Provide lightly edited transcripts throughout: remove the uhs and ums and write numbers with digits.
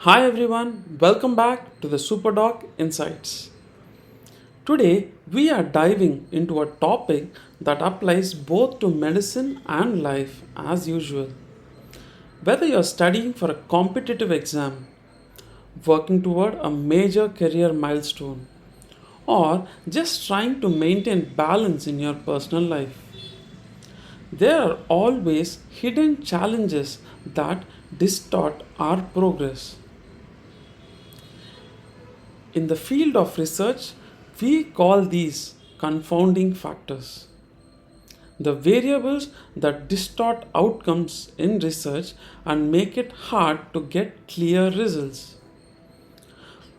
Hi everyone, welcome back to the Superdoc Insights. Today we are diving into a topic that applies both to medicine and life as usual. Whether you're studying for a competitive exam, working toward a major career milestone, or just trying to maintain balance in your personal life, there are always hidden challenges that distort our progress. In the field of research, we call these confounding factors. The variables that distort outcomes in research and make it hard to get clear results.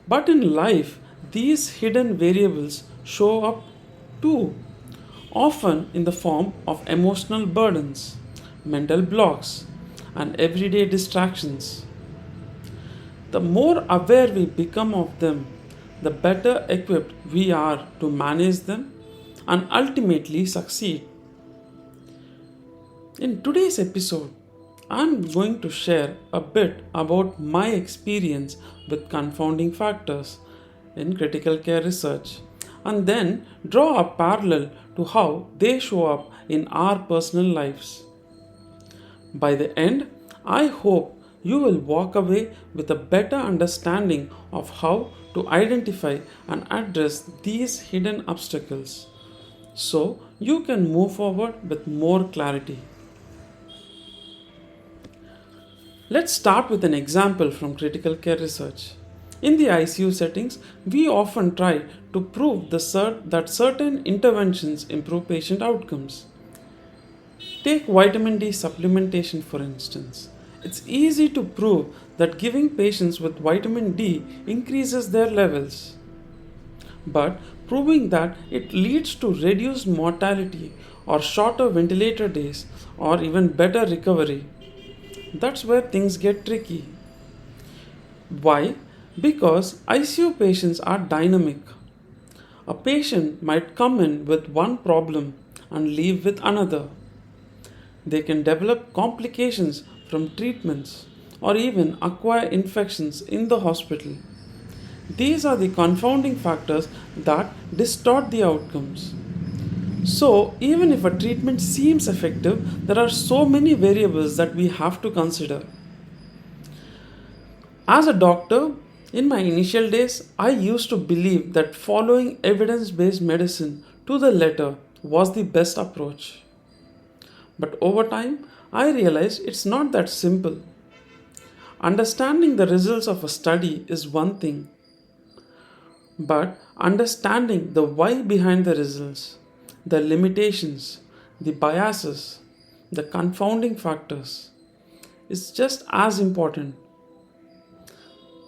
But in life, these hidden variables show up too, often in the form of emotional burdens, mental blocks, and everyday distractions. The more aware we become of them, the better equipped we are to manage them and ultimately succeed. In today's episode, I'm going to share a bit about my experience with confounding factors in critical care research and then draw a parallel to how they show up in our personal lives. By the end, I hope you will walk away with a better understanding of how to identify and address these hidden obstacles so you can move forward with more clarity. Let's start with an example from critical care research. In the ICU settings, we often try to prove that certain interventions improve patient outcomes. Take vitamin D supplementation for instance. It's easy to prove that giving patients with vitamin D increases their levels. But proving that it leads to reduced mortality or shorter ventilator days or even better recovery, that's where things get tricky. Why? Because ICU patients are dynamic. A patient might come in with one problem and leave with another. They can develop complications from treatments or even acquire infections in the hospital. These are the confounding factors that distort the outcomes. So, even if a treatment seems effective, there are so many variables that we have to consider. As a doctor, in my initial days, I used to believe that following evidence based medicine to the letter was the best approach. But over time, I realized it's not that simple. Understanding the results of a study is one thing, but understanding the why behind the results, the limitations, the biases, the confounding factors is just as important.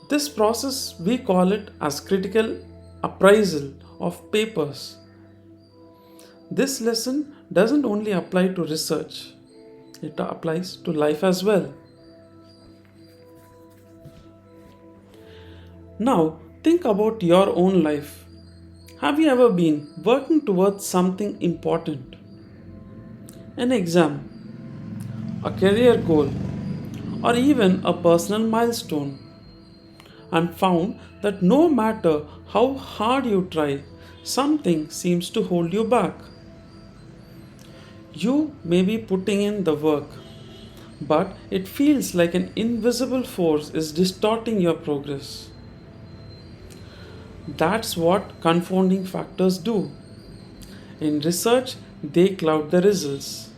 This process we call it as critical appraisal of papers. This lesson doesn't only apply to research, it applies to life as well. Now, think about your own life. Have you ever been working towards something important? An exam, a career goal, or even a personal milestone, and found that no matter how hard you try, something seems to hold you back? You may be putting in the work, but it feels like an invisible force is distorting your progress. That's what confounding factors do. In research, they cloud the results.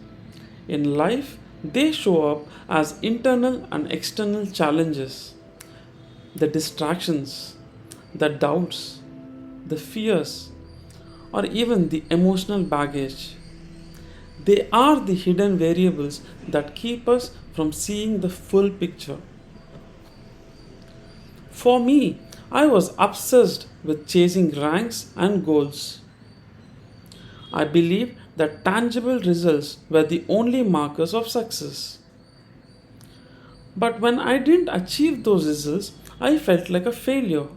In life, they show up as internal and external challenges, the distractions, the doubts, the fears, or even the emotional baggage. They are the hidden variables that keep us from seeing the full picture. For me, I was obsessed with chasing ranks and goals. I believed that tangible results were the only markers of success. But when I didn't achieve those results, I felt like a failure.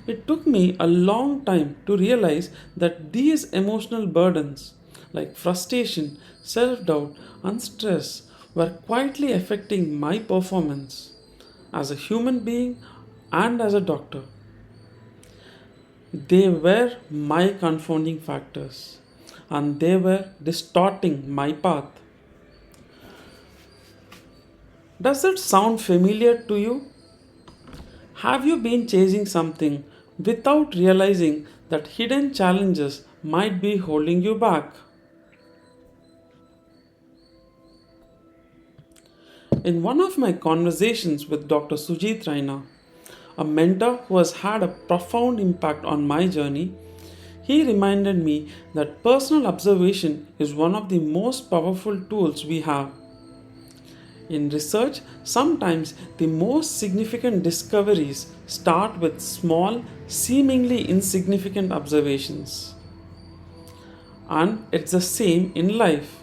It took me a long time to realize that these emotional burdens, like frustration, self doubt, and stress, were quietly affecting my performance. as a human being and as a doctor. They were my confounding factors and they were distorting my path. Does that sound familiar to you? Have you been chasing something without realizing that hidden challenges might be holding you back? In one of my conversations with Dr. Sujit Raina, a mentor who has had a profound impact on my journey, he reminded me that personal observation is one of the most powerful tools we have. In research, sometimes the most significant discoveries start with small, seemingly insignificant observations. And it's the same in life.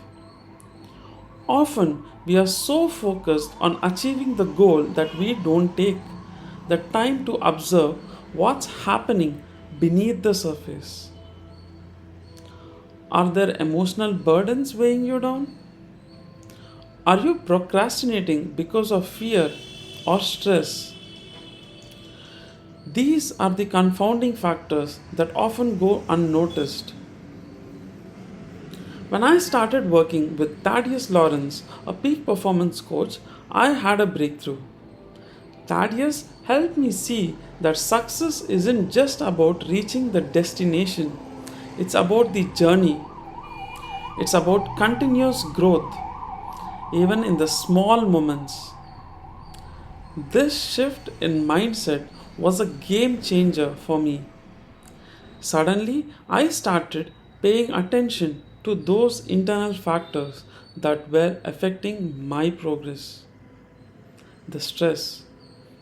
Often, we are so focused on achieving the goal that we don't take the time to observe what's happening beneath the surface. Are there emotional burdens weighing you down? Are you procrastinating because of fear or stress? These are the confounding factors that often go unnoticed. When I started working with Thaddeus Lawrence, a peak performance coach, I had a breakthrough. Thaddeus helped me see that success isn't just about reaching the destination, it's about the journey. It's about continuous growth, even in the small moments. This shift in mindset was a game changer for me. Suddenly, I started paying attention to those internal factors that were affecting my progress: the stress,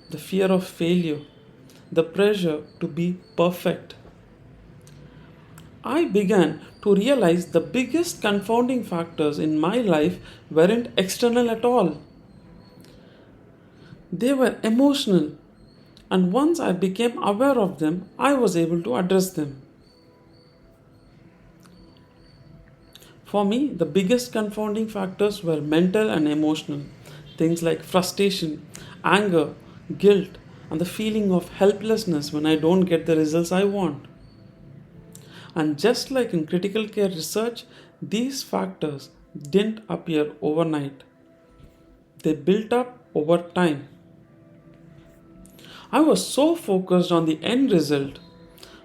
the fear of failure, the pressure to be perfect. I began to realize the biggest confounding factors in my life weren't external at all. They were emotional, and once I became aware of them, I was able to address them. For me, the biggest confounding factors were mental and emotional. Things like frustration, anger, guilt, and the feeling of helplessness when I don't get the results I want. And just like in critical care research, these factors didn't appear overnight. They built up over time. I was so focused on the end result,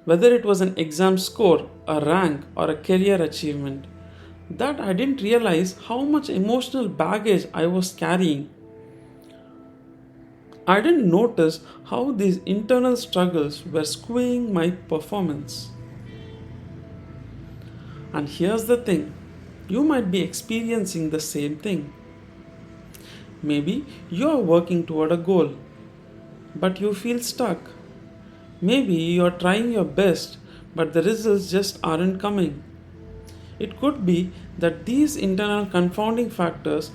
whether it was an exam score, a rank, or a career achievement, that I didn't realize how much emotional baggage I was carrying. I didn't notice how these internal struggles were skewing my performance. And here's the thing, you might be experiencing the same thing. Maybe you are working toward a goal, but you feel stuck. Maybe you are trying your best, but the results just aren't coming. It could be that these internal confounding factors,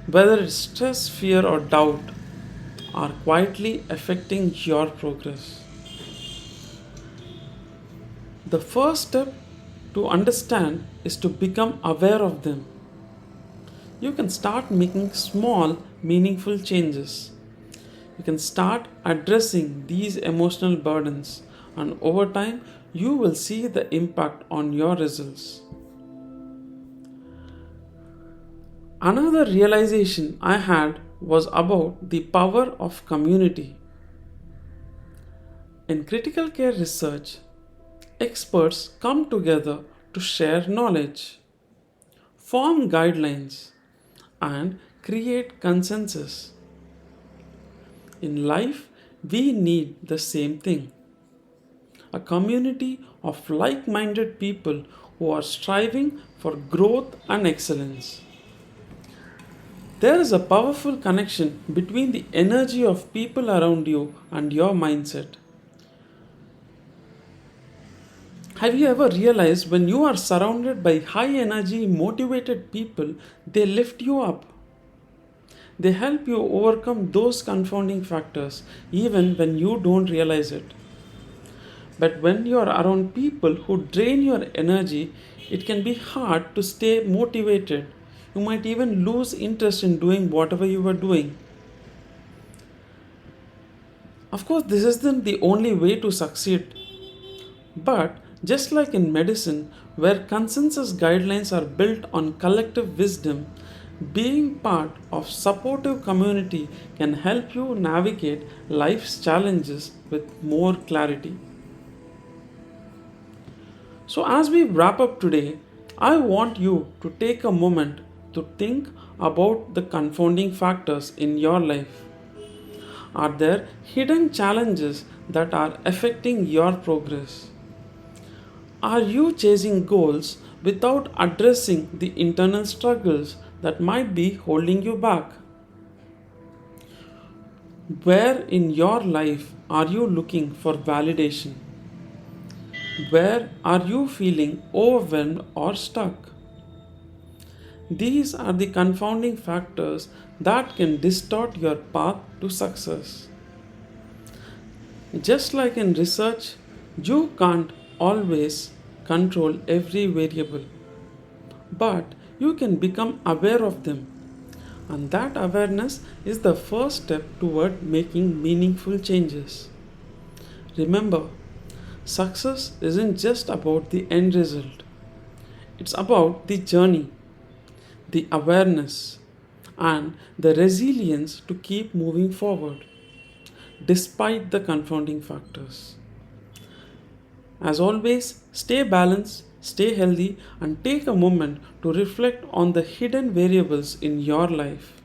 whether it's stress, fear, or doubt, are quietly affecting your progress. The first step to understand is to become aware of them. You can start making small, meaningful changes. You can start addressing these emotional burdens, and over time, you will see the impact on your results. Another realization I had was about the power of community. In critical care research, experts come together to share knowledge, form guidelines, and create consensus. In life, we need the same thing: a community of like minded people who are striving for growth and excellence. There is a powerful connection between the energy of people around you and your mindset. Have you ever realized when you are surrounded by high energy, motivated people, they lift you up? They help you overcome those confounding factors even when you don't realize it. But when you are around people who drain your energy, it can be hard to stay motivated. You might even lose interest in doing whatever you are doing. Of course, this isn't the only way to succeed, but just like in medicine, where consensus guidelines are built on collective wisdom, being part of supportive community can help you navigate life's challenges with more clarity. So as we wrap up today, I want you to take a moment to think about the confounding factors in your life. Are there hidden challenges that are affecting your progress? Are you chasing goals without addressing the internal struggles that might be holding you back? Where in your life are you looking for validation? Where are you feeling overwhelmed or stuck? These are the confounding factors that can distort your path to success. Just like in research, you can't always control every variable, but you can become aware of them. And that awareness is the first step toward making meaningful changes. Remember, success isn't just about the end result, it's about the journey, the awareness, and the resilience to keep moving forward despite the confounding factors. As always, stay balanced, stay healthy, and take a moment to reflect on the hidden variables in your life.